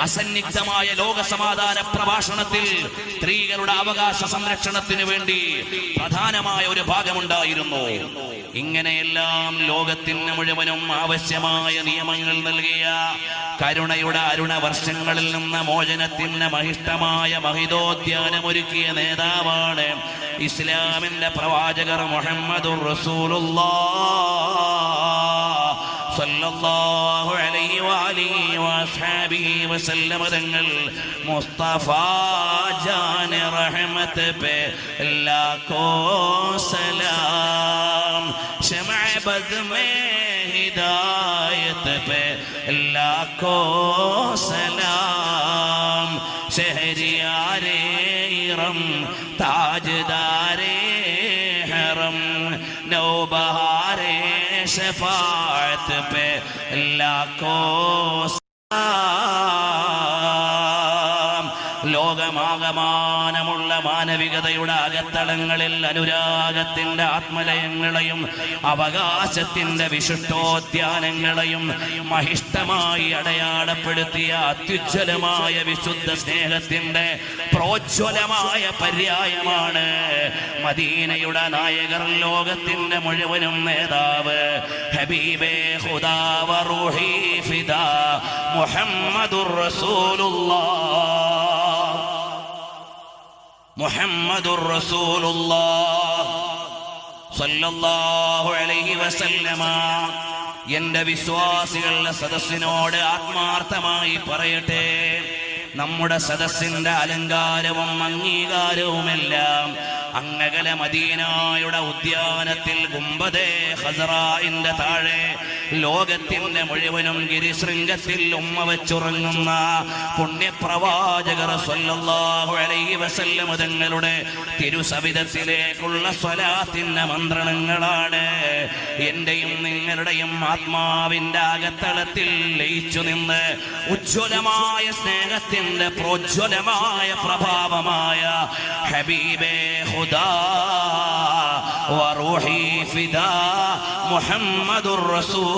Speaker 1: അസന്നിഗ്ധമായ ലോക സമാധാന പ്രഭാഷണത്തിൽ സ്ത്രീകളുടെ അവകാശ സംരക്ഷണത്തിന് വേണ്ടി പ്രധാനമായ ഒരു ഭാഗമുണ്ടായിരുന്നു. ഇങ്ങനെയെല്ലാം ലോകത്തിന് മുഴുവനും ആവശ്യമായ നിയമങ്ങൾ നൽകിയ കരുണയുടെ അരുണ വർഷങ്ങളിൽ നിന്ന് മോചനത്തിന് മഹിഷ്ടമായ മഹിതോദ്യാനമൊരുക്കിയ നേതാവാണ് ഇസ്ലാമിന്റെ പ്രവാചകർ മുഹമ്മദുർ റസൂലുള്ളാഹ് സല്ലല്ലാഹു അലൈഹി വഅലിഹി വസല്ലം തങ്ങൾ. मुस्तफा जान रहमत पे लाखों सलाम, शम्अ बज़ में हिदायत पे लाखों सलाम, शहरियारे इरम ताजदारे हरम, नौबहारे शफाअत पे लाखों ലോകമാകമാനമുള്ള മാനവികതയുടെ അകത്തളങ്ങളിൽ അനുരാഗത്തിന്റെ ആത്മലയങ്ങളെയും അവകാശത്തിന്റെ വിശിഷ്ടോദ്യാനങ്ങളെയും മഹിഷ്ടമായി അടയാളപ്പെടുത്തിയ അത്യുജ്വലമായ വിശുദ്ധ സ്നേഹത്തിന്റെ പ്രോജ്വലമായ പര്യായമാണ് മദീനയുടെ നായകർ, ലോകത്തിന്റെ മുഴുവനും നേതാവ്, ഹബീബേ ഖുദാ വ റൂഹി ഫിദാ മുഹമ്മദുർ റസൂലുള്ളാഹ്, മുഹമ്മദുർ റസൂലുള്ളാഹ് സ്വല്ലല്ലാഹു അലൈഹി വസല്ലമ. എന്റെ വിശ്വാസികളുടെ സദസ്സിനോട് ആത്മാർത്ഥമായി പറയട്ടെ, നമ്മുടെ സദസ്സിന്റെ അലങ്കാരവും അംഗീകാരവുമെല്ലാം അങ്ങകല മദീനായുടെ ഉദ്യാനത്തിൽ ഗുംബദേ ഖസ്റാഇന്റെ താഴെ ലോകത്തിന്റെ മുഴുവനും ഗിരിശൃംഗത്തിൽ ഉമ്മ വെച്ചുറങ്ങുന്ന പുണ്യപ്രവാചകർ സ്വല്ലല്ലാഹു അലൈഹി വസല്ലം തങ്ങളുടെ തിരുസവിധത്തിലേക്കുള്ള സ്വലാത്തിന്റെ മന്ത്രണങ്ങളാണ് എന്റെയും നിങ്ങളുടെയും ആത്മാവിന്റെ അകത്തളത്തിൽ ലയിച്ചു നിന്ന് ഉജ്ജ്വലമായ സ്നേഹത്തിന്റെ പ്രോജ്വലമായ പ്രഭാവമായ ഹബീബേ ഖുദാ വ റൂഹി ഫിദാ മുഹമ്മദുർ റസൂലുള്ളാഹ്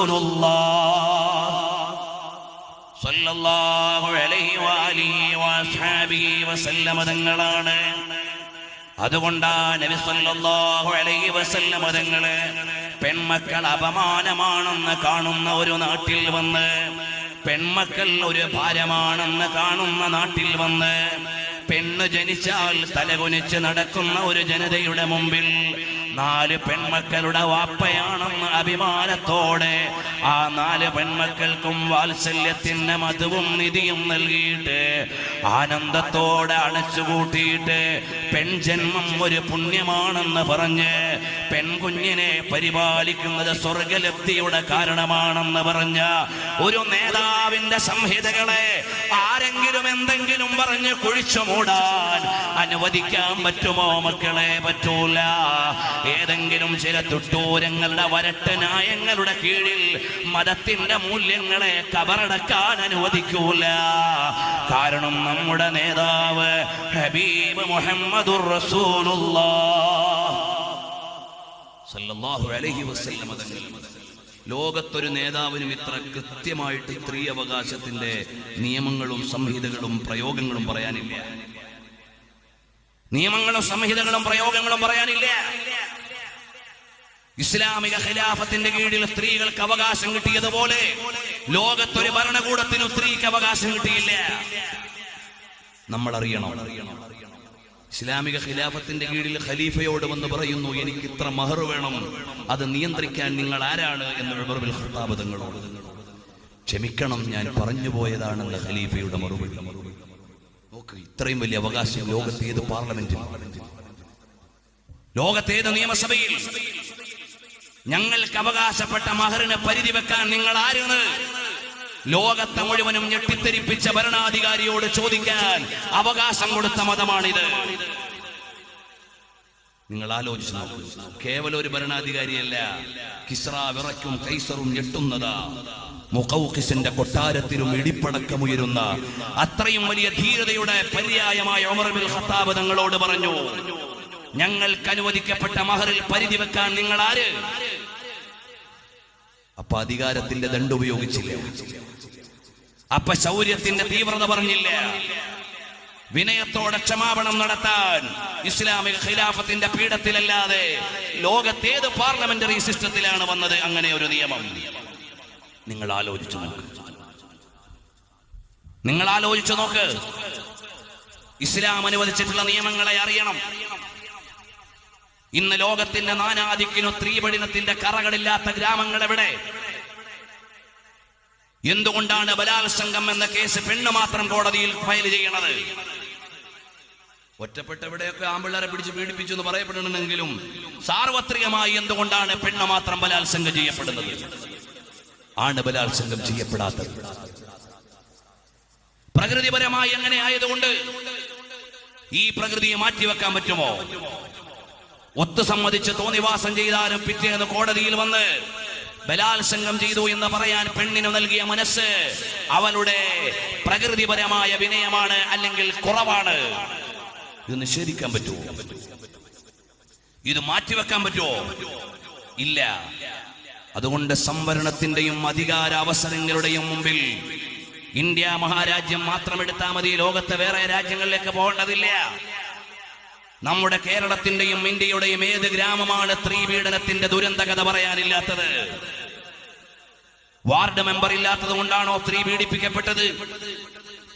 Speaker 1: സ്വല്ലല്ലാഹു അലൈഹി വഅലിഹി വഅസ്ഹാബിഹി വസല്ലമ തങ്ങളാണ്. അതുകൊണ്ടാണ് നബി സല്ലല്ലാഹു അലൈഹി വസല്ലമ തങ്ങളെ പെൺമക്കൾ അപമാനമാണെന്ന് കാണുന്ന ഒരു നാട്ടിൽ വന്ന്, പെൺമക്കൾ ഒരു ഭാരമാണെന്ന് കാണുന്ന നാട്ടിൽ വന്ന്, പെണ്ണ് ജനിച്ചാൽ തലകുനിച്ച് നടക്കുന്ന ഒരു ജനതയുടെ മുമ്പിൽ 4 പെൺമക്കളുടെ വാപ്പയാണെന്ന് അഭിമാനത്തോടെ ആ 4 പെൺമക്കൾക്കും വാത്സല്യത്തിന്റെ മധുവും നിധിയും നൽകിയിട്ട് ആനന്ദത്തോടെ അണച്ചുകൂട്ടിയിട്ട് പെൺജന്മം ഒരു പുണ്യമാണെന്ന് പറഞ്ഞ് പെൺകുഞ്ഞിനെ പരിപാലിക്കുന്നത് സ്വർഗലബ്ധിയുടെ കാരണമാണെന്ന് പറഞ്ഞ ഒരു നേതാവിന്റെ സംഹിതകളെ ആരെങ്കിലും എന്തെങ്കിലും പറഞ്ഞ് കുഴിച്ചു മൂടാൻ അനുവദിക്കാൻ പറ്റുമോ മക്കളെ? പറ്റൂല. ഏതെങ്കിലും ചില തുട്ടൂരങ്ങളുടെ വരട്ട ന്യായങ്ങളുടെ കീഴിൽ മതത്തിന്റെ മൂല്യങ്ങളെ കബറടക്കാൻ അനുവദിക്കൂല. കാരണം നമ്മുടെ നേതാവ് ഹബീബ് മുഹമ്മദുർ റസൂലുള്ളാഹ് സല്ലല്ലാഹു അലൈഹി വസല്ലം തങ്ങൾ. ലോകത്തൊരു നേതാവിനും ഇത്ര കൃത്യമായിട്ട് സ്ത്രീ അവകാശത്തിന്റെ നിയമങ്ങളും സംഹിതകളും പ്രയോഗങ്ങളും പറയാനില്ല. നിയമങ്ങളും സംഹിതകളും പ്രയോഗങ്ങളും പറയാനില്ല. ഇസ്ലാമിക ഖിലാഫത്തിന്റെ കീഴിൽ സ്ത്രീകൾക്ക് അവകാശം കിട്ടിയതുപോലെ ലോകത്തൊരു ഭരണകൂടത്തിനും സ്ത്രീക്ക് അവകാശം കിട്ടിയില്ല. നമ്മൾ അറിയണം, ഇസ്ലാമിക ഖിലാഫത്തിന്റെ കീഴിൽ ഖലീഫയോട് വന്ന് പറയുന്നു, എനിക്ക് ഇത്ര മഹർ വേണം, അത് നിയന്ത്രിക്കാൻ നിങ്ങൾ ആരാണ് എന്ന് ഉമർ ബിൻ ഖത്താബ് തങ്ങളോട്. ക്ഷമിക്കണം, ഞാൻ പറഞ്ഞു പോയതാണെന്ന് ഖലീഫയുടെ മറുപടി. നോക്ക്, ഇത്രയും വലിയ അവകാശം ലോകത്തേത് പാർലമെന്റിൽ, ലോകത്തേത് നിയമസഭയിൽ ഞങ്ങൾക്ക് അവകാശപ്പെട്ട മഹറിന് പരിധി വെക്കാൻ നിങ്ങൾ ആരാണ്? ലോകത്തെ മുഴുവനും ഞെട്ടിത്തെരിപ്പിച്ച ഭരണാധികാരിയോട് ചോദിക്കാൻ അവകാശം കൊടുത്ത മതമാണിത്. നിങ്ങൾ ആലോചിച്ചു നോക്കൂ. കേവലം ഒരു ഭരണാധികാരിയല്ല, കിസ്റ വിറയ്ക്കും കൈസറും ഞെട്ടുന്നതാ. മുഖൗഖിസിന്റെ കൊട്ടാരത്തിലും ഇടിപ്പടക്കമുയരുന്ന അത്രയും വലിയ ധീരതയുടെ പര്യായമായ ഉമർ ബിൻ ഖത്താബ് തങ്ങളോട് പറഞ്ഞു, ഞങ്ങൾക്ക് അനുവദിക്കപ്പെട്ട മഹറിൽ പരിധി വെക്കാൻ നിങ്ങൾ ആര്? അപ്പൊ അധികാരത്തിന്റെ ദണ്ഡ് ഉപയോഗിച്ചില്ല, അപ്പൊ ശൗര്യത്തിന്റെ തീവ്രത പറഞ്ഞില്ല. വിനയത്തോടെ ക്ഷമാപണം നടത്താൻ ഇസ്ലാമിക ഖിലാഫത്തിന്റെ പീഠത്തിലല്ലാതെ ലോകത്തേത് പാർലമെന്ററി സിസ്റ്റത്തിലാണ് വന്നത് അങ്ങനെ ഒരു നിയമം? നിങ്ങൾ ആലോചിച്ചു നോക്ക്, നിങ്ങൾ ആലോചിച്ചു നോക്ക്. ഇസ്ലാം അനുവദിച്ചിട്ടുള്ള നിയമങ്ങളെ അറിയണം. ഇന്ന് ലോകത്തിന്റെ നാനാദിക്കിനും സ്ത്രീപീഡനത്തിന്റെ കറകളില്ലാത്ത ഗ്രാമങ്ങൾ എവിടെ? എന്തുകൊണ്ടാണ് ബലാത്സംഗം എന്ന കേസ് പെണ്ണ് മാത്രം കോടതിയിൽ ഫയൽ ചെയ്യണത്? ഒറ്റപ്പെട്ട എവിടെയൊക്കെ ആമ്പിള്ളേരെ പിടിച്ച് പീഡിപ്പിച്ചു എന്ന് പറയപ്പെടുന്നുണ്ടെങ്കിലും സാർവത്രികമായി എന്തുകൊണ്ടാണ് പെണ്ണ് മാത്രം ബലാത്സംഗം ചെയ്യപ്പെടുന്നത്, ആണ് ബലാത്സംഗം ചെയ്യപ്പെടാത്തത്? പ്രകൃതിപരമായി അങ്ങനെ ആയതുകൊണ്ട് ഈ പ്രകൃതിയെ മാറ്റിവെക്കാൻ പറ്റുമോ? ഒത്തുസമ്മതിച്ച് തോന്നിവാസം ചെയ്താലും പിറ്റേന്ന് കോടതിയിൽ വന്ന് ബലാത്സംഗം ചെയ്തു എന്ന് പറയാൻ പെണ്ണിന് നൽകിയ മനസ്സ് അവളുടെ പ്രകൃതിപരമായ വിനയമാണ്, അല്ലെങ്കിൽ കുറവാണ്. ഇത് നിഷേധിക്കാൻ പറ്റുമോ? ഇത് മാറ്റിവെക്കാൻ പറ്റുമോ? ഇല്ല. അതുകൊണ്ട് സംവരണത്തിന്റെയും അധികാര അവസരങ്ങളുടെയും മുമ്പിൽ ഇന്ത്യ മഹാരാജ്യം മാത്രം എടുത്താൽ മതി, ലോകത്തെ വേറെ രാജ്യങ്ങളിലേക്ക് പോകേണ്ടതില്ല. നമ്മുടെ കേരളത്തിന്റെയും ഇന്ത്യയുടെയും ഏത് ഗ്രാമമാണ് സ്ത്രീപീഡനത്തിന്റെ ദുരന്ത കഥ പറയാനില്ലാത്തത്? വാർഡ് മെമ്പർ ഇല്ലാത്തത് കൊണ്ടാണോ സ്ത്രീ പീഡിപ്പിക്കപ്പെട്ടത്?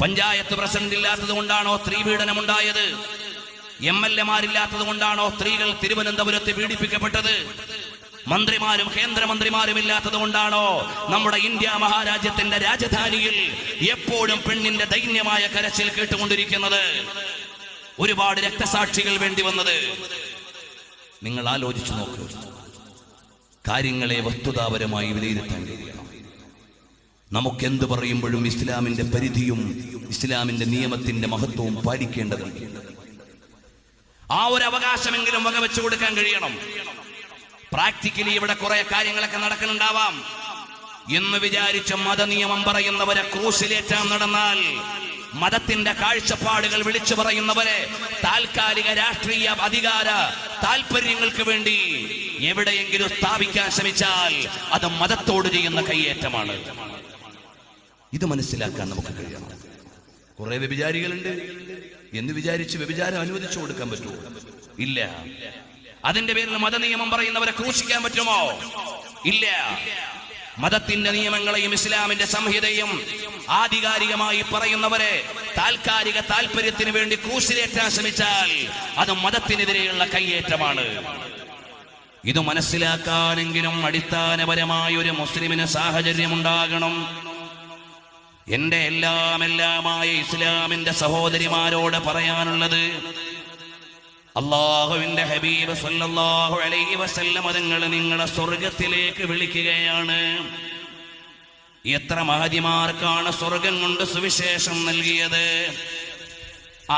Speaker 1: പഞ്ചായത്ത് പ്രസിഡന്റ് ഇല്ലാത്തത് കൊണ്ടാണോ സ്ത്രീ പീഡനം ഉണ്ടായത്? MLA മാരില്ലാത്തത് കൊണ്ടാണോ സ്ത്രീകൾ തിരുവനന്തപുരത്ത് പീഡിപ്പിക്കപ്പെട്ടത്? മന്ത്രിമാരും കേന്ദ്രമന്ത്രിമാരും ഇല്ലാത്തത് കൊണ്ടാണോ നമ്മുടെ ഇന്ത്യ മഹാരാജ്യത്തിന്റെ രാജധാനിയിൽ എപ്പോഴും പെണ്ണിന്റെ ദൈന്യമായ കരച്ചിൽ കേട്ടുകൊണ്ടിരിക്കുന്നത്? ഒരുപാട് രക്തസാക്ഷികൾ വേണ്ടി വന്നത്? നിങ്ങൾ ആലോചിച്ചു നോക്കൂ. കാര്യങ്ങളെ വസ്തുതാപരമായി വിലയിരുത്താൻ കഴിയണം. നമുക്കെന്ത് പറയുമ്പോഴും ഇസ്ലാമിന്റെ പരിധിയും ഇസ്ലാമിന്റെ നിയമത്തിന്റെ മഹത്വവും പാലിക്കേണ്ടതുണ്ട്. ആ ഒരു അവകാശമെങ്കിലും വകവെച്ചു കൊടുക്കാൻ കഴിയണം. പ്രാക്ടിക്കലി ഇവിടെ കുറെ കാര്യങ്ങളൊക്കെ നടക്കുന്നുണ്ടാവാം എന്ന് വിചാരിച്ച മതനിയമം പറയുന്നവരെ ക്രൂസിലേറ്റാൻ നടന്നാൽ, മതത്തിന്റെ കാഴ്ചപ്പാടുകൾ വിളിച്ചു പറയുന്നവരെ താൽക്കാലിക രാഷ്ട്രീയ അധികാര താൽപര്യങ്ങൾക്ക് വേണ്ടി എവിടെയെങ്കിലും സ്ഥാപിക്കാൻ ശ്രമിച്ചാൽ അത് മതത്തോട് ചെയ്യുന്ന കയ്യേറ്റമാണ്. ഇത് മനസ്സിലാക്കാൻ നമുക്ക് കഴിയണം. കുറെ വ്യഭിചാരികളുണ്ട് എന്ന് വിചാരിച്ച് വ്യഭിചാരം അനുവദിച്ചു കൊടുക്കാൻ പറ്റുമോ? ഇല്ല. അതിന്റെ പേരിൽ മതനിയമം പറയുന്നവരെ ക്രൂശിക്കാൻ പറ്റുമോ? ഇല്ല. മതത്തിന്റെ നിയമങ്ങളെയും ഇസ്ലാമിന്റെ സംഹിതയും ആധികാരികമായി പറയുന്നവരെ താൽക്കാലിക താല്പര്യത്തിന് വേണ്ടി ക്രൂശിലേറ്റാൻ ശ്രമിച്ചാൽ അത് മതത്തിനെതിരെയുള്ള കയ്യേറ്റമാണ്. ഇത് മനസ്സിലാക്കാനെങ്കിലും അടിസ്ഥാനപരമായ ഒരു മുസ്ലിമിന് സാഹചര്യമുണ്ടാകണം. എന്റെ എല്ലാമായ ഇസ്ലാമിന്റെ സഹോദരിമാരോട് പറയാനുള്ളത്, അല്ലാഹുവിന്റെ ഹബീബ് സല്ലല്ലാഹു അലൈഹി വസല്ലം തങ്ങൾ നിങ്ങളെ സ്വർഗത്തിലേക്ക് വിളിക്കുകയാണ്. എത്ര മഹതിമാർക്കാണ് സ്വർഗം കൊണ്ട് സുവിശേഷം നൽകിയത്?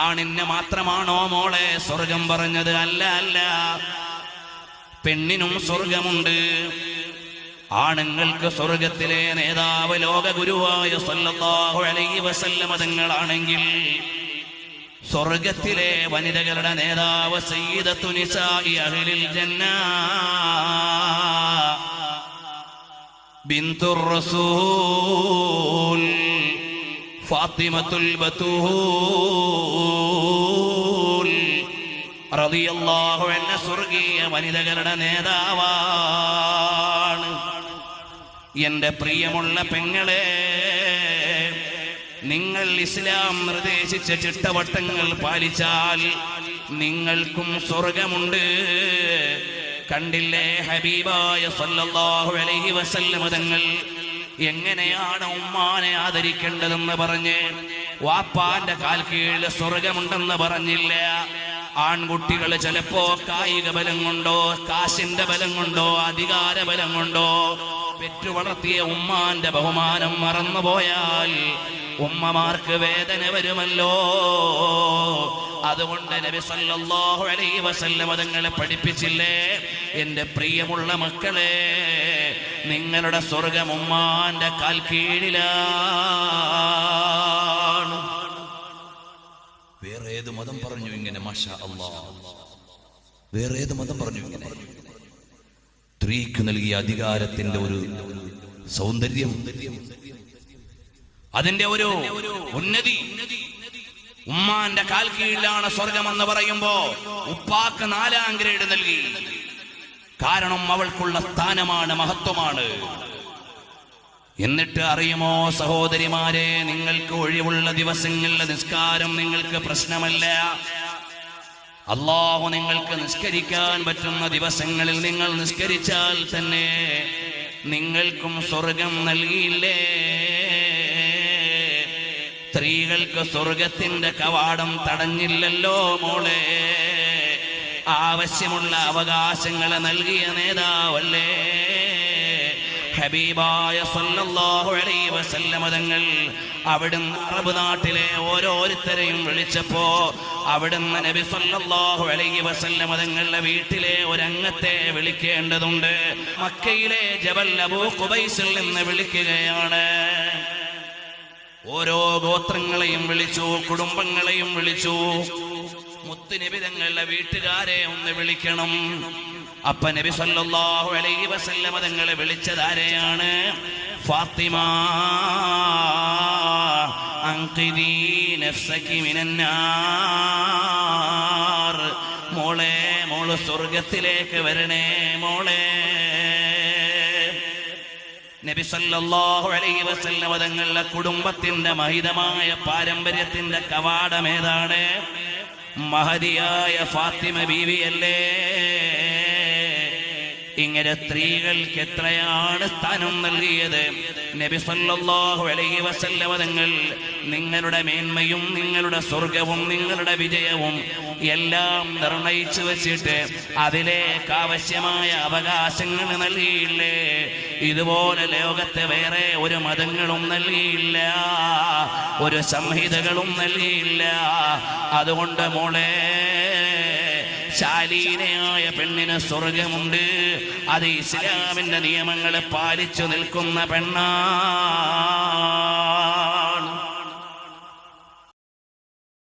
Speaker 1: ആണിന് മാത്രമാണോ മോളെ സ്വർഗം പറഞ്ഞത്? അല്ല, അല്ല. പെണ്ണിനും സ്വർഗമുണ്ട്. ആണുങ്ങൾക്ക് സ്വർഗത്തിലെ നേതാവ് ലോക ഗുരുവായ സല്ലല്ലാഹു അലൈഹി വസല്ലം തങ്ങളാണെങ്കിൽ, സ്വർഗത്തിലെ വനിതകളുടെ നേതാവ് സയ്യിദത്തു നിസാഇ അഹ്ലിൽ ജന്ന ബിൻതുർ റസൂൽ ഫാത്തിമത്തുൽ ബതൂൽ റളിയല്ലാഹു അൻഹ സ്വർഗീയ വനിതകളുടെ നേതാവാണ്. എന്റെ പ്രിയമുള്ള പെങ്ങളെ, നിങ്ങൾ ഇസ്ലാം നിർദ്ദേശിച്ച ചിട്ടവട്ടങ്ങൾ പാലിച്ചാൽ നിങ്ങൾക്കും സ്വർഗമുണ്ട്. കണ്ടില്ലേ ഹബീബായ സല്ലല്ലാഹു അലൈഹി വസല്ലം തങ്ങൾ എങ്ങനെയാണ് ഉമ്മാനെ ആദരിക്കേണ്ടതെന്ന് പറഞ്ഞ് വാപ്പാന്റെ കാൽ കീഴിൽ സ്വർഗമുണ്ടെന്ന് പറഞ്ഞില്ല. ആൺകുട്ടികൾ ചിലപ്പോ കായിക ബലം കൊണ്ടോ കാശിന്റെ ബലം കൊണ്ടോ അധികാര ബലം കൊണ്ടോ പെറ്റു വളർത്തിയ ഉമ്മാന്റെ ബഹുമാനം മറന്നുപോയാൽ ഉമ്മമാർക്ക് വേദന വരുമല്ലോ. അതുകൊണ്ട് നബി സല്ലല്ലാഹു അലൈഹി വസല്ലം തങ്ങളെ പഠിപ്പിച്ചില്ലേ, എന്റെ പ്രിയമുള്ള മക്കളെ, നിങ്ങളുടെ സ്വർഗം ഉമ്മാന്റെ കാൽ കീഴിലാണ്. വേറെ ഏത് മതം പറഞ്ഞു ഇങ്ങനെ? മാഷാ അല്ലാഹ്, വേറെ ഏത് മതം പറഞ്ഞു ഇങ്ങനെ? സ്ത്രീക്ക് നൽകിയ അധികാരത്തിന്റെ ഒരു സൗന്ദര്യം, അതിന്റെ ഒരു ഉന്നതി, ഉമ്മാന്റെ കാൽ കീഴിലാണ് സ്വർഗമെന്ന് പറയുമ്പോ ഉപ്പാക്ക് 4ാം ഗ്രേഡ് നൽകി. കാരണം അവൾക്കുള്ള സ്ഥാനമാണ്, മഹത്വമാണ്. എന്നിട്ട് അറിയുമോ സഹോദരിമാരെ, നിങ്ങൾക്ക് ഒഴിവുള്ള ദിവസങ്ങളിലെ നിസ്കാരം നിങ്ങൾക്ക് പ്രശ്നമല്ല. അല്ലാഹു നിങ്ങൾക്ക് നിസ്കരിക്കാൻ പറ്റുന്ന ദിവസങ്ങളിൽ നിങ്ങൾ നിസ്കരിച്ചാൽ തന്നെ നിങ്ങൾക്കും സ്വർഗം നൽകിയില്ലേ? സ്ത്രീകൾക്ക് സ്വർഗത്തിന്റെ കവാടം തടഞ്ഞില്ലല്ലോ മോളെ. ആവശ്യമുള്ള അവകാശങ്ങൾ നൽകിയ നേതാവല്ലേ ഹബീബായ സല്ലല്ലാഹു അലൈഹി വസല്ലമ തങ്ങൾ. അവിടുന്ന് അറബ് നാട്ടിലെ ഓരോരുത്തരെയും വിളിച്ചപ്പോ അവിടുന്ന് നബി സല്ലല്ലാഹു അലൈഹി വസല്ലമ തങ്ങളുടെ വീട്ടിലെ ഒരംഗത്തെ വിളിക്കേണ്ടതുണ്ട്. മക്കയിലെ ജബൽ അബൂ ഖുബൈസിൽ നിന്ന് വിളിക്കുകയാണ്. ഓരോ ഗോത്രങ്ങളെയും വിളിച്ചു, കുടുംബങ്ങളെയും വിളിച്ചു. മുത്തുനബി തങ്ങളുടെ വീട്ടുകാരെ ഒന്ന് വിളിക്കണം. അപ്പ നബി സല്ലല്ലാഹു അലൈഹി വസല്ലമ തങ്ങളെ വിളിച്ചതാരെയാണ്? ഫാത്തിമ അൻഖിദീ നഫ്സകി മിനന്നാർ. മോള് സ്വർഗത്തിലേക്ക് വരണേ മോളെ. നബി സല്ലല്ലാഹു അലൈഹി വസല്ലമ തങ്ങളുടെ കുടുംബത്തിന്റെ മഹിതമായ പാരമ്പര്യത്തിന്റെ കവാടം ഏതാണ്? മഹദിയായ ഫാത്തിമ ബീവിയല്ലേ. ഇങ്ങനെ സ്ത്രീകൾക്ക് എത്രയാണ് സ്ഥാനം നൽകിയത് നബി സല്ലല്ലാഹു അലൈഹി വസല്ലമ തങ്ങൾ. നിങ്ങളുടെ മേന്മയും നിങ്ങളുടെ സ്വർഗവും നിങ്ങളുടെ വിജയവും എല്ലാം നിർണയിച്ചു വച്ചിട്ട് അതിലേക്ക് ആവശ്യമായ അവകാശങ്ങൾ നൽകിയില്ലേ? ഇതുപോലെ ലോകത്തെ വേറെ ഒരു മതങ്ങളും നൽകിയില്ല, ഒരു സംഹിതകളും നൽകിയില്ല. അതുകൊണ്ട് മോളെ, ശാലീനയായ പെണ്ണിന് സ്വർഗമുണ്ട്. അത് ഇസ്ലാമിന്റെ നിയമങ്ങൾ പാലിച്ചു നിൽക്കുന്ന പെണ്ണാ.